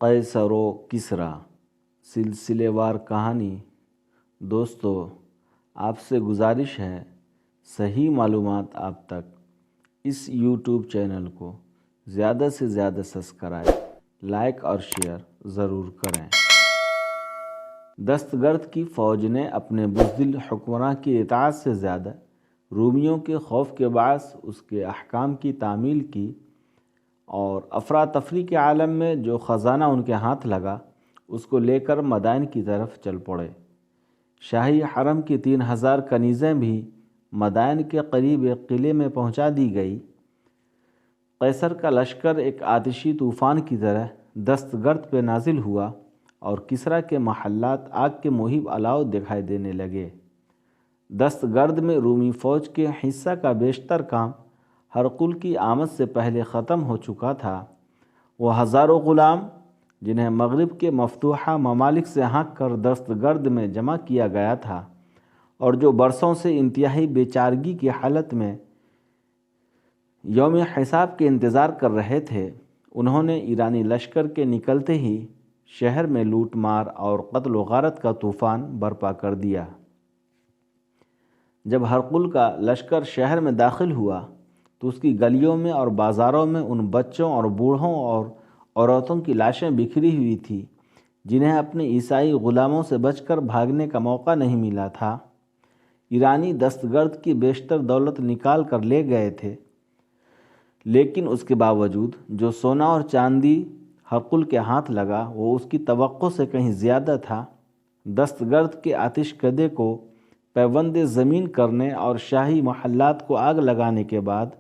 قیصر و کسریٰ سلسلے وار کہانی۔ دوستو، آپ سے گزارش ہے صحیح معلومات آپ تک اس یوٹیوب چینل کو زیادہ سے زیادہ سبسکرائب، لائک اور شیئر ضرور کریں۔ دستگرد کی فوج نے اپنے بزدل حکمراں کی اطاعت سے زیادہ رومیوں کے خوف کے باعث اس کے احکام کی تعمیل کی اور افراتفری کے عالم میں جو خزانہ ان کے ہاتھ لگا اس کو لے کر مدائن کی طرف چل پڑے۔ شاہی حرم کی 3000 کنیزیں بھی مدائن کے قریب ایک قلعے میں پہنچا دی گئی۔ قیصر کا لشکر ایک آتشی طوفان کی طرح دستگرد پہ نازل ہوا اور کسریٰ کے محلات آگ کے مہیب الاؤ دکھائی دینے لگے۔ دستگرد میں رومی فوج کے حصہ کا بیشتر کام ہرقل کی آمد سے پہلے ختم ہو چکا تھا۔ وہ ہزاروں غلام جنہیں مغرب کے مفتوحہ ممالک سے ہانک کر دستگرد میں جمع کیا گیا تھا اور جو برسوں سے انتہائی بے چارگی کی حالت میں یوم حساب کے انتظار کر رہے تھے، انہوں نے ایرانی لشکر کے نکلتے ہی شہر میں لوٹ مار اور قتل و غارت کا طوفان برپا کر دیا۔ جب ہرقل کا لشکر شہر میں داخل ہوا تو اس کی گلیوں میں اور بازاروں میں ان بچوں اور بوڑھوں اور عورتوں کی لاشیں بکھری ہوئی تھیں جنہیں اپنے عیسائی غلاموں سے بچ کر بھاگنے کا موقع نہیں ملا تھا۔ ایرانی دستگرد کی بیشتر دولت نکال کر لے گئے تھے، لیکن اس کے باوجود جو سونا اور چاندی ہرقل کے ہاتھ لگا وہ اس کی توقع سے کہیں زیادہ تھا۔ دستگرد کے آتش کدے کو پیوند زمین کرنے اور شاہی محلات کو آگ لگانے کے بعد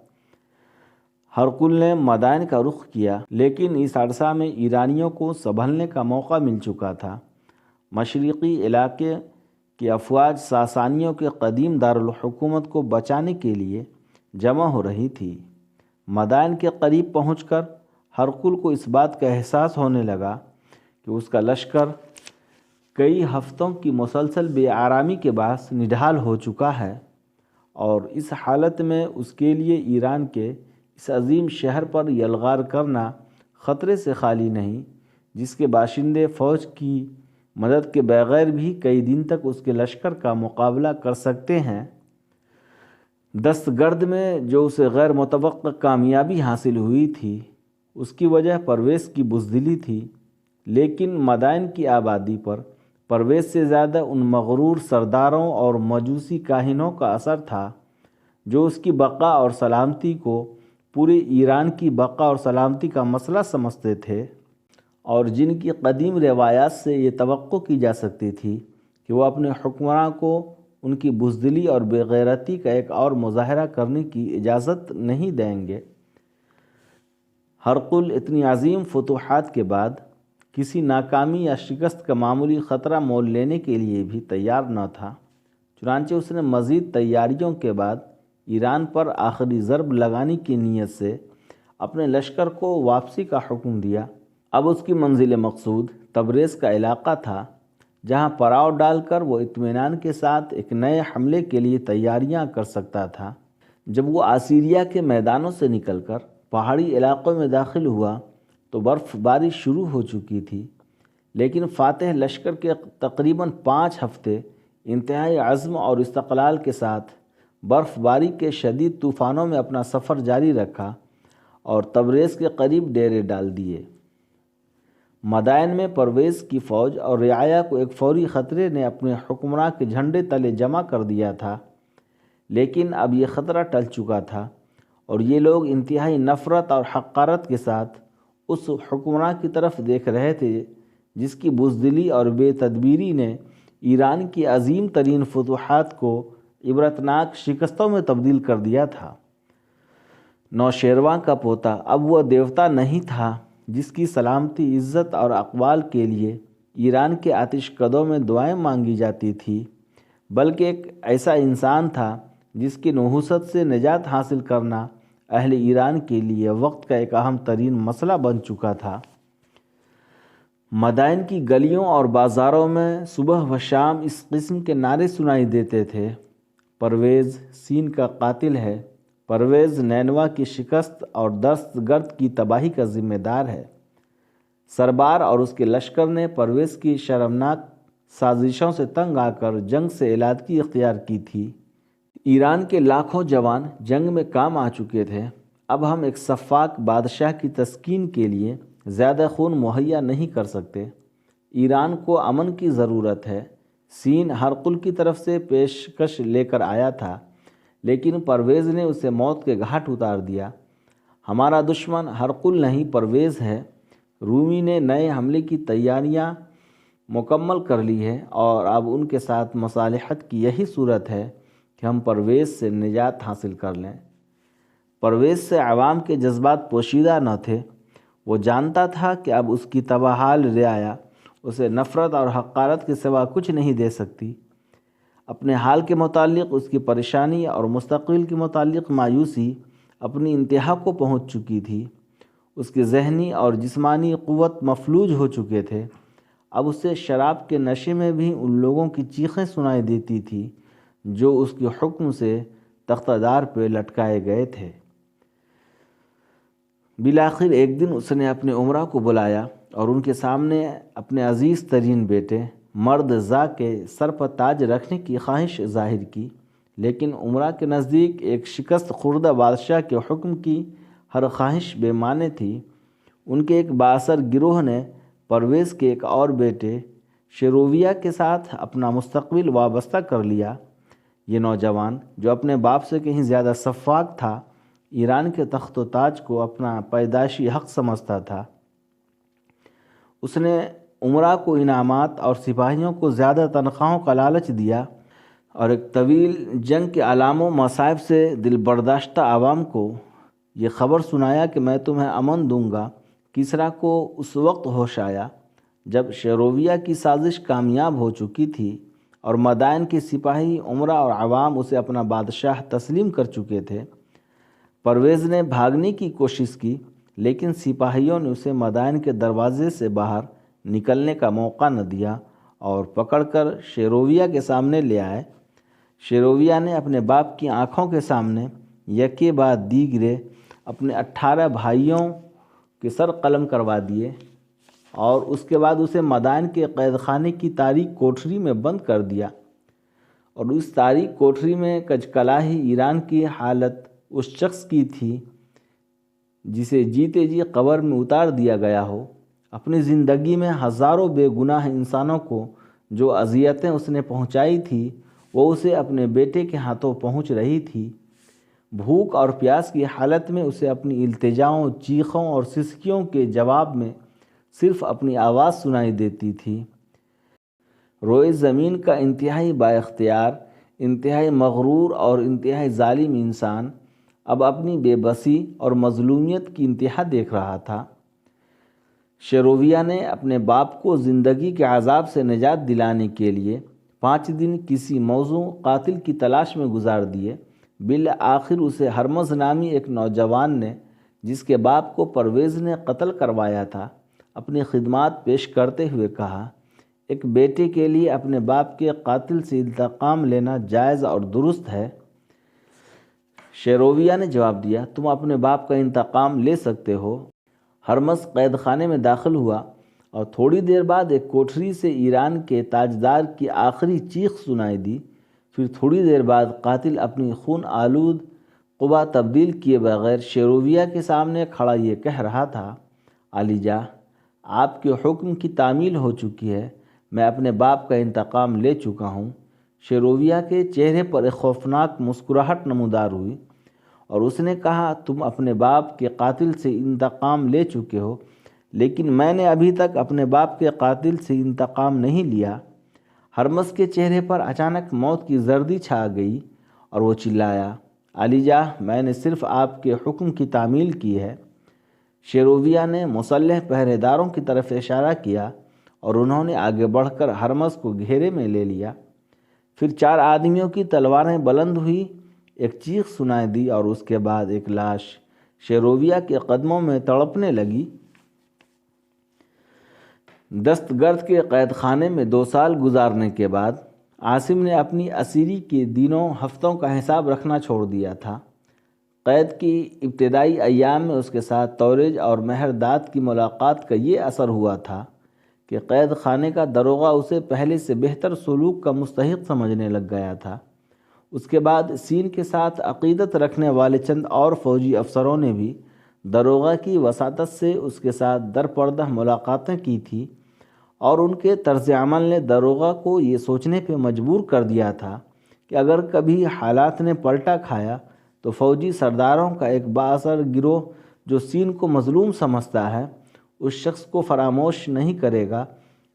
ہرقل نے مدائن کا رخ کیا، لیکن اس عرصہ میں ایرانیوں کو سنبھلنے کا موقع مل چکا تھا۔ مشرقی علاقے کی افواج ساسانیوں کے قدیم دارالحکومت کو بچانے کے لیے جمع ہو رہی تھی۔ مدائن کے قریب پہنچ کر ہرقل کو اس بات کا احساس ہونے لگا کہ اس کا لشکر کئی ہفتوں کی مسلسل بے آرامی کے باعث نڈھال ہو چکا ہے اور اس حالت میں اس کے لیے ایران کے اس عظیم شہر پر یلغار کرنا خطرے سے خالی نہیں، جس کے باشندے فوج کی مدد کے بغیر بھی کئی دن تک اس کے لشکر کا مقابلہ کر سکتے ہیں۔ دستگرد میں جو اسے غیر متوقع کامیابی حاصل ہوئی تھی اس کی وجہ پرویز کی بزدلی تھی، لیکن مدائن کی آبادی پر پرویز سے زیادہ ان مغرور سرداروں اور مجوسی کاہنوں کا اثر تھا جو اس کی بقا اور سلامتی کو پورے ایران کی بقا اور سلامتی کا مسئلہ سمجھتے تھے اور جن کی قدیم روایات سے یہ توقع کی جا سکتی تھی کہ وہ اپنے حکمراں کو ان کی بزدلی اور بے غیرتی کا ایک اور مظاہرہ کرنے کی اجازت نہیں دیں گے۔ ہرقل اتنی عظیم فتوحات کے بعد کسی ناکامی یا شکست کا معمولی خطرہ مول لینے کے لیے بھی تیار نہ تھا، چنانچہ اس نے مزید تیاریوں کے بعد ایران پر آخری ضرب لگانے کی نیت سے اپنے لشکر کو واپسی کا حکم دیا۔ اب اس کی منزل مقصود تبریز کا علاقہ تھا، جہاں پڑاؤ ڈال کر وہ اطمینان کے ساتھ ایک نئے حملے کے لیے تیاریاں کر سکتا تھا۔ جب وہ آسیریا کے میدانوں سے نکل کر پہاڑی علاقوں میں داخل ہوا تو برف باری شروع ہو چکی تھی، لیکن فاتح لشکر کے تقریباً 5 ہفتے انتہائی عزم اور استقلال کے ساتھ برف باری کے شدید طوفانوں میں اپنا سفر جاری رکھا اور تبریز کے قریب ڈیرے ڈال دیے۔ مدائن میں پرویز کی فوج اور رعایا کو ایک فوری خطرے نے اپنے حکمراں کے جھنڈے تلے جمع کر دیا تھا، لیکن اب یہ خطرہ ٹل چکا تھا اور یہ لوگ انتہائی نفرت اور حقارت کے ساتھ اس حکمراں کی طرف دیکھ رہے تھے جس کی بزدلی اور بے تدبیری نے ایران کی عظیم ترین فتوحات کو عبرتناک شکستوں میں تبدیل کر دیا تھا۔ نوشیروان کا پوتا اب وہ دیوتا نہیں تھا جس کی سلامتی، عزت اور اقبال کے لیے ایران کے آتش کدوں میں دعائیں مانگی جاتی تھی، بلکہ ایک ایسا انسان تھا جس کی نحوست سے نجات حاصل کرنا اہل ایران کے لیے وقت کا ایک اہم ترین مسئلہ بن چکا تھا۔ مدائن کی گلیوں اور بازاروں میں صبح و شام اس قسم کے نعرے سنائی دیتے تھے: پرویز سین کا قاتل ہے، پرویز نینوا کی شکست اور دستگرد کی تباہی کا ذمہ دار ہے۔ سربار اور اس کے لشکر نے پرویز کی شرمناک سازشوں سے تنگ آ کر جنگ سے علادگی اختیار کی تھی۔ ایران کے لاکھوں جوان جنگ میں کام آ چکے تھے، اب ہم ایک سفاک بادشاہ کی تسکین کے لیے زیادہ خون مہیا نہیں کر سکتے۔ ایران کو امن کی ضرورت ہے۔ سین ہرقل کی طرف سے پیشکش لے کر آیا تھا، لیکن پرویز نے اسے موت کے گھاٹ اتار دیا۔ ہمارا دشمن ہرقل نہیں پرویز ہے۔ رومی نے نئے حملے کی تیاریاں مکمل کر لی ہے اور اب ان کے ساتھ مصالحت کی یہی صورت ہے کہ ہم پرویز سے نجات حاصل کر لیں۔ پرویز سے عوام کے جذبات پوشیدہ نہ تھے۔ وہ جانتا تھا کہ اب اس کی تباہال رعایا اسے نفرت اور حقارت کے سوا کچھ نہیں دے سکتی۔ اپنے حال کے متعلق اس کی پریشانی اور مستقبل کے متعلق مایوسی اپنی انتہا کو پہنچ چکی تھی۔ اس کی ذہنی اور جسمانی قوت مفلوج ہو چکے تھے۔ اب اسے شراب کے نشے میں بھی ان لوگوں کی چیخیں سنائی دیتی تھی جو اس کے حکم سے تختہ دار پہ لٹکائے گئے تھے۔ بالآخر ایک دن اس نے اپنے امراء کو بلایا اور ان کے سامنے اپنے عزیز ترین بیٹے مرد زا کے سر پر تاج رکھنے کی خواہش ظاہر کی، لیکن امراء کے نزدیک ایک شکست خوردہ بادشاہ کے حکم کی ہر خواہش بے معنی تھی۔ ان کے ایک بااثر گروہ نے پرویز کے ایک اور بیٹے شیرویہ کے ساتھ اپنا مستقبل وابستہ کر لیا۔ یہ نوجوان جو اپنے باپ سے کہیں زیادہ سفاک تھا، ایران کے تخت و تاج کو اپنا پیدائشی حق سمجھتا تھا۔ اس نے امراء کو انعامات اور سپاہیوں کو زیادہ تنخواہوں کا لالچ دیا اور ایک طویل جنگ کے آلام و مصائب سے دل برداشتہ عوام کو یہ خبر سنایا کہ میں تمہیں امن دوں گا۔ کسریٰ کو اس وقت ہوش آیا جب شیرویہ کی سازش کامیاب ہو چکی تھی اور مدائن کے سپاہی امراء اور عوام اسے اپنا بادشاہ تسلیم کر چکے تھے۔ پرویز نے بھاگنے کی کوشش کی، لیکن سپاہیوں نے اسے مدائن کے دروازے سے باہر نکلنے کا موقع نہ دیا اور پکڑ کر شیرویہ کے سامنے لے آئے۔ شیرویہ نے اپنے باپ کی آنکھوں کے سامنے یکے بعد دیگرے اپنے 18 بھائیوں کے سر قلم کروا دیے اور اس کے بعد اسے مدائن کے قید خانے کی تاریک کوٹھری میں بند کر دیا، اور اس تاریک کوٹھری میں کجکلاہی ایران کی حالت اس شخص کی تھی جسے جیتے جی قبر میں اتار دیا گیا ہو۔ اپنی زندگی میں ہزاروں بے گناہ انسانوں کو جو اذیتیں اس نے پہنچائی تھی وہ اسے اپنے بیٹے کے ہاتھوں پہنچ رہی تھی۔ بھوک اور پیاس کی حالت میں اسے اپنی التجاؤں، چیخوں اور سسکیوں کے جواب میں صرف اپنی آواز سنائی دیتی تھی۔ روئے زمین کا انتہائی با اختیار، انتہائی مغرور اور انتہائی ظالم انسان اب اپنی بے بسی اور مظلومیت کی انتہا دیکھ رہا تھا۔ شیرویہ نے اپنے باپ کو زندگی کے عذاب سے نجات دلانے کے لیے 5 دن کسی موزوں قاتل کی تلاش میں گزار دیے۔ بالآخر اسے ہرمز نامی ایک نوجوان نے، جس کے باپ کو پرویز نے قتل کروایا تھا، اپنی خدمات پیش کرتے ہوئے کہا، ایک بیٹے کے لیے اپنے باپ کے قاتل سے انتقام لینا جائز اور درست ہے۔ شیرویہ نے جواب دیا، تم اپنے باپ کا انتقام لے سکتے ہو۔ ہرمز قید خانے میں داخل ہوا اور تھوڑی دیر بعد ایک کوٹھری سے ایران کے تاجدار کی آخری چیخ سنائی دی۔ پھر تھوڑی دیر بعد قاتل اپنی خون آلود قبا تبدیل کیے بغیر شیرویہ کے سامنے کھڑا یہ کہہ رہا تھا، علی جاں، آپ کے حکم کی تعمیل ہو چکی ہے، میں اپنے باپ کا انتقام لے چکا ہوں۔ شیرویہ کے چہرے پر ایک خوفناک مسکراہٹ نمودار ہوئی اور اس نے کہا، تم اپنے باپ کے قاتل سے انتقام لے چکے ہو، لیکن میں نے ابھی تک اپنے باپ کے قاتل سے انتقام نہیں لیا۔ ہرمز کے چہرے پر اچانک موت کی زردی چھا گئی اور وہ چلایا، علی جاں، میں نے صرف آپ کے حکم کی تعمیل کی ہے۔ شیرویہ نے مسلح پہرے داروں کی طرف اشارہ کیا اور انہوں نے آگے بڑھ کر ہرمز کو گھیرے میں لے لیا۔ پھر 4 آدمیوں کی تلواریں بلند ہوئی، ایک چیخ سنائی دی اور اس کے بعد ایک لاش شیرویہ کے قدموں میں تڑپنے لگی۔ دست گرد کے قید خانے میں 2 سال گزارنے کے بعد عاصم نے اپنی اسیری کے دنوں ہفتوں کا حساب رکھنا چھوڑ دیا تھا۔ قید کی ابتدائی ایام میں اس کے ساتھ تورج اور مہرداد کی ملاقات کا یہ اثر ہوا تھا کہ قید خانے کا داروغہ اسے پہلے سے بہتر سلوک کا مستحق سمجھنے لگ گیا تھا۔ اس کے بعد سین کے ساتھ عقیدت رکھنے والے چند اور فوجی افسروں نے بھی داروغہ کی وساطت سے اس کے ساتھ در پردہ ملاقاتیں کی تھیں، اور ان کے طرز عمل نے داروغہ کو یہ سوچنے پہ مجبور کر دیا تھا کہ اگر کبھی حالات نے پلٹا کھایا تو فوجی سرداروں کا ایک بااثر گروہ جو سین کو مظلوم سمجھتا ہے اس شخص کو فراموش نہیں کرے گا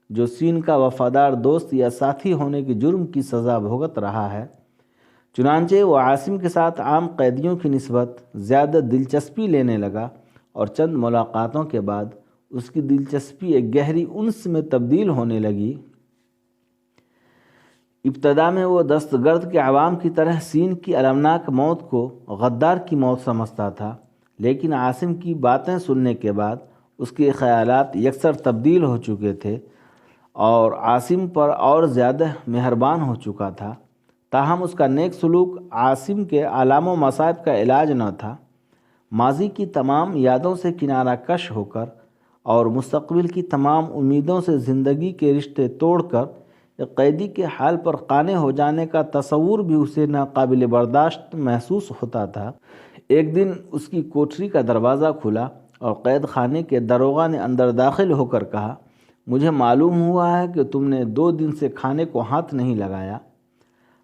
جو سین کا وفادار دوست یا ساتھی ہونے کے جرم کی سزا بھگت رہا ہے۔ چنانچہ وہ عاصم کے ساتھ عام قیدیوں کی نسبت زیادہ دلچسپی لینے لگا، اور چند ملاقاتوں کے بعد اس کی دلچسپی ایک گہری انس میں تبدیل ہونے لگی۔ ابتدا میں وہ دست گرد کے عوام کی طرح سین کی المناک موت کو غدار کی موت سمجھتا تھا، لیکن عاصم کی باتیں سننے کے بعد اس کے خیالات یکسر تبدیل ہو چکے تھے اور عاصم پر اور زیادہ مہربان ہو چکا تھا۔ تاہم اس کا نیک سلوک عاصم کے آلام و مصائب کا علاج نہ تھا۔ ماضی کی تمام یادوں سے کنارہ کش ہو کر اور مستقبل کی تمام امیدوں سے زندگی کے رشتے توڑ کر ایک قیدی کے حال پر قانع ہو جانے کا تصور بھی اسے ناقابل برداشت محسوس ہوتا تھا۔ ایک دن اس کی کوٹری کا دروازہ کھلا اور قید خانے کے داروغہ نے اندر داخل ہو کر کہا، مجھے معلوم ہوا ہے کہ تم نے 2 دن سے کھانے کو ہاتھ نہیں لگایا۔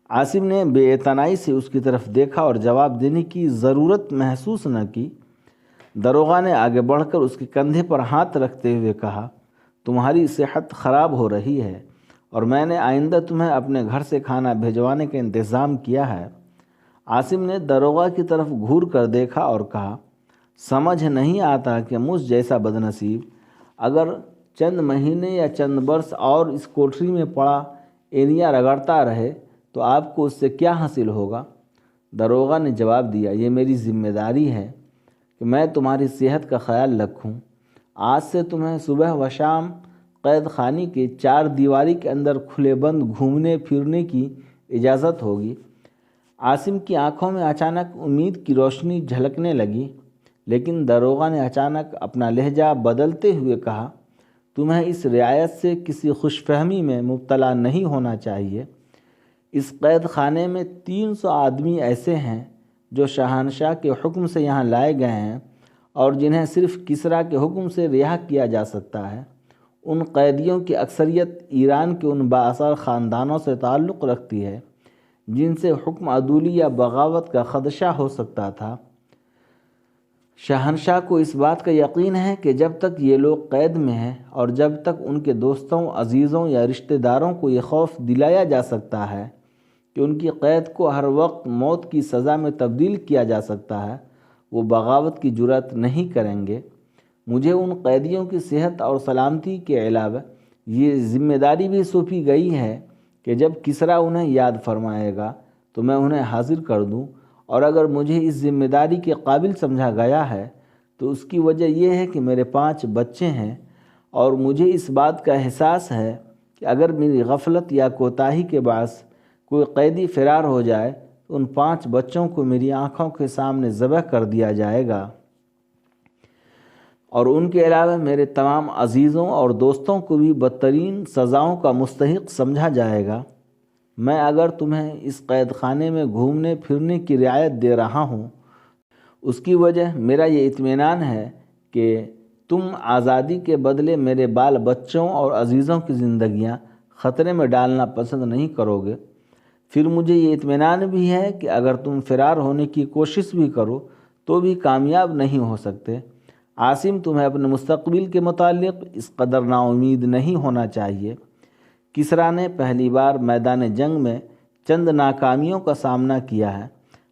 عاصم نے بے اعتنائی سے اس کی طرف دیکھا اور جواب دینے کی ضرورت محسوس نہ کی۔ داروغہ نے آگے بڑھ کر اس کے کندھے پر ہاتھ رکھتے ہوئے کہا، تمہاری صحت خراب ہو رہی ہے اور میں نے آئندہ تمہیں اپنے گھر سے کھانا بھیجوانے کا انتظام کیا ہے۔ عاصم نے داروغہ کی طرف گھور کر دیکھا اور کہا، سمجھ نہیں آتا کہ مجھ جیسا بدنصیب اگر چند مہینے یا چند برس اور اس کوٹری میں پڑا اینیاں رگڑتا رہے تو آپ کو اس سے کیا حاصل ہوگا؟ داروغہ نے جواب دیا، یہ میری ذمہ داری ہے کہ میں تمہاری صحت کا خیال رکھوں۔ آج سے تمہیں صبح و شام قید خانے کے 4 دیواری کے اندر کھلے بند گھومنے پھرنے کی اجازت ہوگی۔ عاصم کی آنکھوں میں اچانک امید کی روشنی جھلکنے لگی، لیکن داروغہ نے اچانک اپنا لہجہ بدلتے ہوئے کہا، تمہیں اس رعایت سے کسی خوش فہمی میں مبتلا نہیں ہونا چاہیے۔ اس قید خانے میں 300 آدمی ایسے ہیں جو شہنشاہ کے حکم سے یہاں لائے گئے ہیں اور جنہیں صرف کسریٰ کے حکم سے رہا کیا جا سکتا ہے۔ ان قیدیوں کی اکثریت ایران کے ان بااثر خاندانوں سے تعلق رکھتی ہے جن سے حکم عدولی یا بغاوت کا خدشہ ہو سکتا تھا۔ شہنشاہ کو اس بات کا یقین ہے کہ جب تک یہ لوگ قید میں ہیں اور جب تک ان کے دوستوں، عزیزوں یا رشتہ داروں کو یہ خوف دلایا جا سکتا ہے کہ ان کی قید کو ہر وقت موت کی سزا میں تبدیل کیا جا سکتا ہے، وہ بغاوت کی جرات نہیں کریں گے۔ مجھے ان قیدیوں کی صحت اور سلامتی کے علاوہ یہ ذمہ داری بھی سونپی گئی ہے کہ جب کسریٰ انہیں یاد فرمائے گا تو میں انہیں حاضر کر دوں، اور اگر مجھے اس ذمہ داری کے قابل سمجھا گیا ہے تو اس کی وجہ یہ ہے کہ میرے 5 بچے ہیں، اور مجھے اس بات کا احساس ہے کہ اگر میری غفلت یا کوتاہی کے باعث کوئی قیدی فرار ہو جائے تو ان 5 بچوں کو میری آنکھوں کے سامنے ذبح کر دیا جائے گا، اور ان کے علاوہ میرے تمام عزیزوں اور دوستوں کو بھی بدترین سزاؤں کا مستحق سمجھا جائے گا۔ میں اگر تمہیں اس قید خانے میں گھومنے پھرنے کی رعایت دے رہا ہوں اس کی وجہ میرا یہ اطمینان ہے کہ تم آزادی کے بدلے میرے بال بچوں اور عزیزوں کی زندگیاں خطرے میں ڈالنا پسند نہیں کرو گے۔ پھر مجھے یہ اطمینان بھی ہے کہ اگر تم فرار ہونے کی کوشش بھی کرو تو بھی کامیاب نہیں ہو سکتے۔ عاصم، تمہیں اپنے مستقبل کے متعلق اس قدر نا امید نہیں ہونا چاہیے۔ کسریٰ نے پہلی بار میدان جنگ میں چند ناکامیوں کا سامنا کیا ہے۔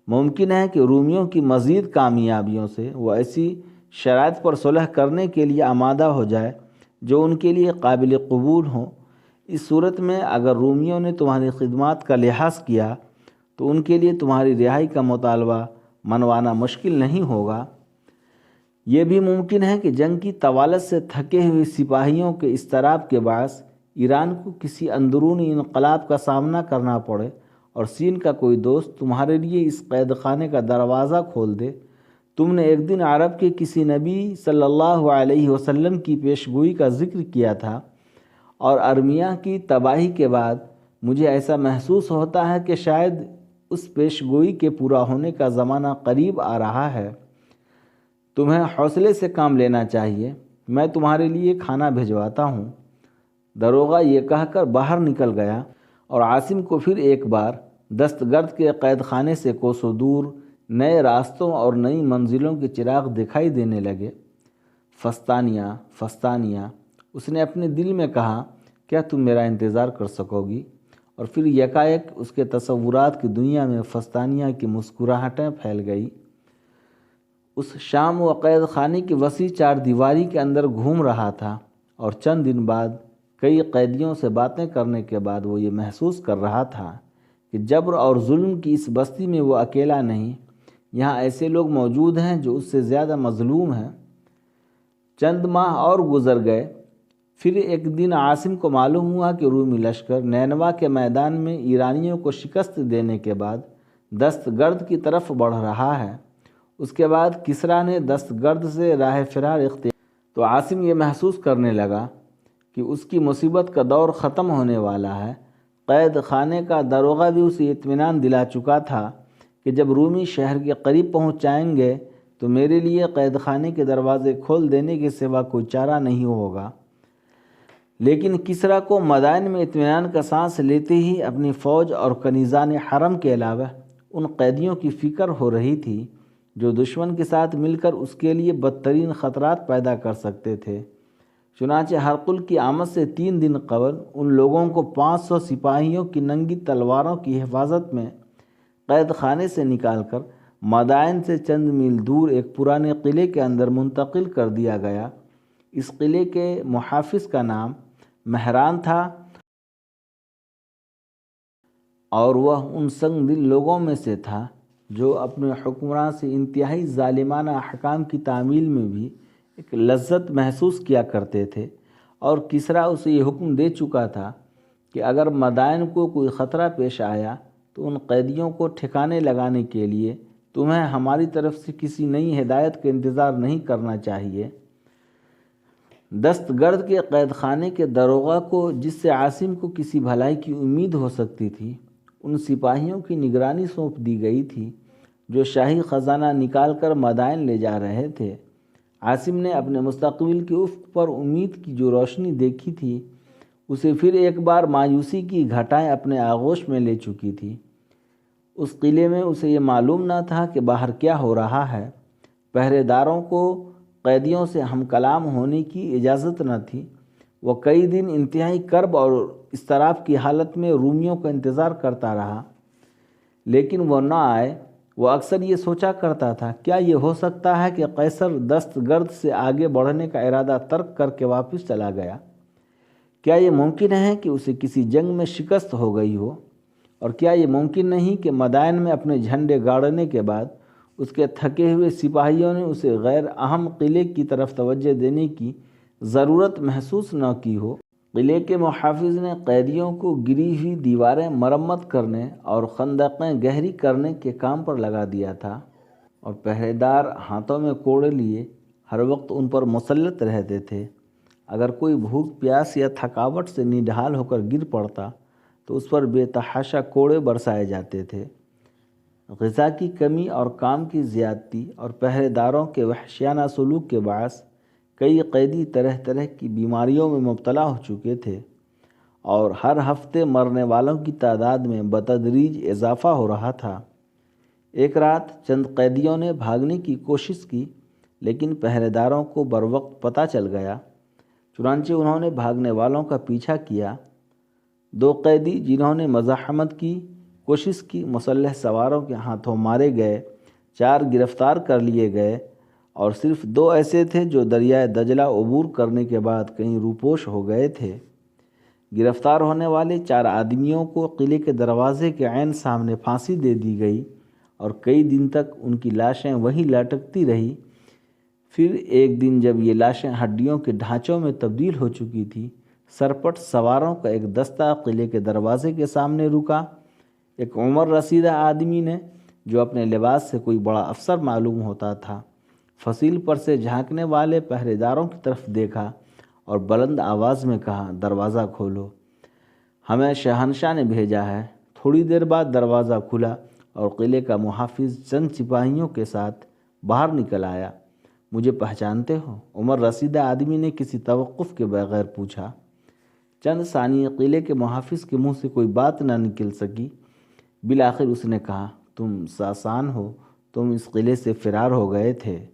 ممکن ہے کہ رومیوں کی مزید کامیابیوں سے وہ ایسی شرائط پر صلح کرنے کے لیے آمادہ ہو جائے جو ان کے لیے قابل قبول ہوں۔ اس صورت میں اگر رومیوں نے تمہاری خدمات کا لحاظ کیا تو ان کے لیے تمہاری رہائی کا مطالبہ منوانا مشکل نہیں ہوگا۔ یہ بھی ممکن ہے کہ جنگ کی طوالت سے تھکے ہوئے سپاہیوں کے اضطراب کے باعث ایران کو کسی اندرونی انقلاب کا سامنا کرنا پڑے اور سین کا کوئی دوست تمہارے لیے اس قید خانے کا دروازہ کھول دے۔ تم نے ایک دن عرب کے کسی نبی صلی اللہ علیہ وسلم کی پیشگوئی کا ذکر کیا تھا، اور ارمیہ کی تباہی کے بعد مجھے ایسا محسوس ہوتا ہے کہ شاید اس پیشگوئی کے پورا ہونے کا زمانہ قریب آ رہا ہے۔ تمہیں حوصلے سے کام لینا چاہیے، میں تمہارے لیے کھانا بھجواتا ہوں۔ داروغہ یہ کہہ کر باہر نکل گیا، اور عاصم کو پھر ایک بار دست گرد کے قید خانے سے کوسوں دور نئے راستوں اور نئی منزلوں کے چراغ دکھائی دینے لگے۔ فستانیہ فستانیہ، اس نے اپنے دل میں کہا، کیا تم میرا انتظار کر سکو گی؟ اور پھر یکایک اس کے تصورات کی دنیا میں فستانیہ کی مسکراہٹیں پھیل گئی۔ اس شام وہ قید خانے کی وسیع چار دیواری کے اندر گھوم رہا تھا، اور چند دن بعد کئی قیدیوں سے باتیں کرنے کے بعد وہ یہ محسوس کر رہا تھا کہ جبر اور ظلم کی اس بستی میں وہ اکیلا نہیں، یہاں ایسے لوگ موجود ہیں جو اس سے زیادہ مظلوم ہیں۔ چند ماہ اور گزر گئے، پھر ایک دن عاصم کو معلوم ہوا کہ رومی لشکر نینوا کے میدان میں ایرانیوں کو شکست دینے کے بعد دست گرد کی طرف بڑھ رہا ہے۔ اس کے بعد کسریٰ نے دست گرد سے راہ فرار اختیار، تو عاصم یہ محسوس کرنے لگا کہ اس کی مصیبت کا دور ختم ہونے والا ہے۔ قید خانے کا داروغہ بھی اسے اطمینان دلا چکا تھا کہ جب رومی شہر کے قریب پہنچ جائیں گے تو میرے لیے قید خانے کے دروازے کھول دینے کے سوا کوئی چارہ نہیں ہوگا۔ لیکن کسریٰ کو مدائن میں اطمینان کا سانس لیتے ہی اپنی فوج اور کنیزان حرم کے علاوہ ان قیدیوں کی فکر ہو رہی تھی جو دشمن کے ساتھ مل کر اس کے لیے بدترین خطرات پیدا کر سکتے تھے۔ چنانچہ ہرقل کی آمد سے 3 دن قبل ان لوگوں کو 500 سپاہیوں کی ننگی تلواروں کی حفاظت میں قید خانے سے نکال کر مدائن سے چند میل دور ایک پرانے قلعے کے اندر منتقل کر دیا گیا۔ اس قلعے کے محافظ کا نام مہران تھا، اور وہ ان سنگ دل لوگوں میں سے تھا جو اپنے حکمراں سے انتہائی ظالمانہ احکام کی تعمیل میں بھی ایک لذت محسوس کیا کرتے تھے، اور کسریٰ اسے یہ حکم دے چکا تھا کہ اگر مدائن کو کوئی خطرہ پیش آیا تو ان قیدیوں کو ٹھکانے لگانے کے لیے تمہیں ہماری طرف سے کسی نئی ہدایت کا انتظار نہیں کرنا چاہیے۔ دست گرد کے قید خانے کے داروغہ کو، جس سے عاصم کو کسی بھلائی کی امید ہو سکتی تھی، ان سپاہیوں کی نگرانی سونپ دی گئی تھی جو شاہی خزانہ نکال کر مدائن لے جا رہے تھے۔ عاصم نے اپنے مستقبل کے افق پر امید کی جو روشنی دیکھی تھی، اسے پھر ایک بار مایوسی کی گھٹائیں اپنے آغوش میں لے چکی تھی۔ اس قلعے میں اسے یہ معلوم نہ تھا کہ باہر کیا ہو رہا ہے۔ پہرے داروں کو قیدیوں سے ہم کلام ہونے کی اجازت نہ تھی۔ وہ کئی دن انتہائی کرب اور اضطراب کی حالت میں رومیوں کا انتظار کرتا رہا، لیکن وہ نہ آئے۔ وہ اکثر یہ سوچا کرتا تھا، کیا یہ ہو سکتا ہے کہ قیصر دست گرد سے آگے بڑھنے کا ارادہ ترک کر کے واپس چلا گیا؟ کیا یہ ممکن ہے کہ اسے کسی جنگ میں شکست ہو گئی ہو؟ اور کیا یہ ممکن نہیں کہ مدائن میں اپنے جھنڈے گاڑنے کے بعد اس کے تھکے ہوئے سپاہیوں نے اسے غیر اہم قلعے کی طرف توجہ دینے کی ضرورت محسوس نہ کی ہو؟ قلعے کے محافظ نے قیدیوں کو گری ہوئی دیواریں مرمت کرنے اور خندقیں گہری کرنے کے کام پر لگا دیا تھا، اور پہرے دار ہاتھوں میں کوڑے لیے ہر وقت ان پر مسلط رہتے تھے۔ اگر کوئی بھوک پیاس یا تھکاوٹ سے نڈھال ہو کر گر پڑتا تو اس پر بے تحاشا کوڑے برسائے جاتے تھے۔ غذا کی کمی اور کام کی زیادتی اور پہرے داروں کے وحشیانہ سلوک کے باعث کئی قیدی طرح طرح کی بیماریوں میں مبتلا ہو چکے تھے، اور ہر ہفتے مرنے والوں کی تعداد میں بتدریج اضافہ ہو رہا تھا۔ ایک رات چند قیدیوں نے بھاگنے کی کوشش کی، لیکن پہرے داروں کو بروقت پتہ چل گیا۔ چنانچہ انہوں نے بھاگنے والوں کا پیچھا کیا۔ 2 قیدی جنہوں نے مزاحمت کی کوشش کی مسلح سواروں کے ہاتھوں مارے گئے، 4 گرفتار کر لیے گئے، اور صرف 2 ایسے تھے جو دریائے دجلہ عبور کرنے کے بعد کہیں روپوش ہو گئے تھے۔ گرفتار ہونے والے 4 آدمیوں کو قلعے کے دروازے کے عین سامنے پھانسی دے دی گئی، اور کئی دن تک ان کی لاشیں وہیں لٹکتی رہی۔ پھر ایک دن جب یہ لاشیں ہڈیوں کے ڈھانچوں میں تبدیل ہو چکی تھی، سرپٹ سواروں کا ایک دستہ قلعے کے دروازے کے سامنے رکا۔ ایک عمر رسیدہ آدمی نے، جو اپنے لباس سے کوئی بڑا افسر معلوم ہوتا تھا، فصیل پر سے جھانکنے والے پہرے داروں کی طرف دیکھا اور بلند آواز میں کہا، دروازہ کھولو، ہمیں شہنشاہ نے بھیجا ہے۔ تھوڑی دیر بعد دروازہ کھلا اور قلعے کا محافظ چند سپاہیوں کے ساتھ باہر نکل آیا۔ مجھے پہچانتے ہو؟ عمر رسیدہ آدمی نے کسی توقف کے بغیر پوچھا۔ چند ثانیے قلعے کے محافظ کے منہ سے کوئی بات نہ نکل سکی۔ بالآخر اس نے کہا، تم ساسان ہو، تم اس قلعے سے فرار ہو گئے تھے۔